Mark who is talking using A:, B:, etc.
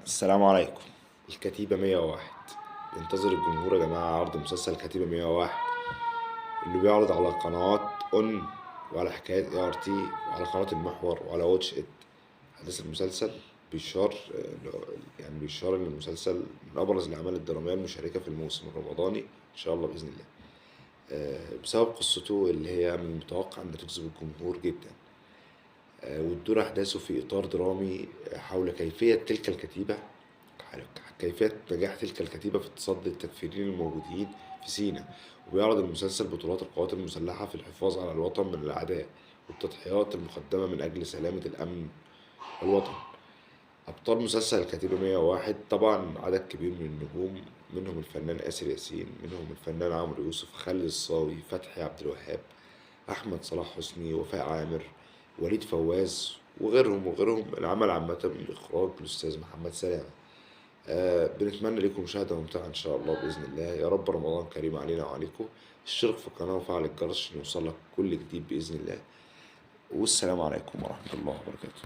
A: السلام عليكم. الكتيبة 101 بينتظر الجمهور يا جماعة عرض مسلسل الكتيبة 101 اللي بيعرض على قنوات اون وعلى حكايات اي ار تي وعلى قناة المحور وعلى واتش ات. أحداث المسلسل بيشار بيشار إن المسلسل من أبرز الأعمال الدرامية المشاركة في الموسم الرمضاني إن شاء الله بإذن الله. بسبب قصته اللي هي من المتوقع أن تجذب الجمهور جدا. وتدور أحداثه في إطار درامي حول كيفية تلك الكتيبة كيفية نجاح تلك الكتيبة في تصدي التكفيريين الموجودين في سيناء. وبيعرض المسلسل بطولات القوات المسلحة في الحفاظ على الوطن من الأعداء والتضحيات المقدمة من أجل سلامة الأمن والوطن. أبطال مسلسل الكتيبة 101 طبعا عدد كبير من النجوم، منهم الفنان آسر ياسين، منهم الفنان عمرو يوسف، خالد الصاوي، فتحي عبد الوهاب، أحمد صلاح حسني، وفاء عامر، وليد فواز، وغيرهم. العمل عامة من إخراج الأستاذ محمد سلامة. بنتمنى لكم مشاهدة ممتعة إن شاء الله بإذن الله. يا رب رمضان كريم علينا وعليكم. اشترك في القناة وفعل الجرس عشان يوصلك كل جديد بإذن الله. والسلام عليكم ورحمة الله وبركاته.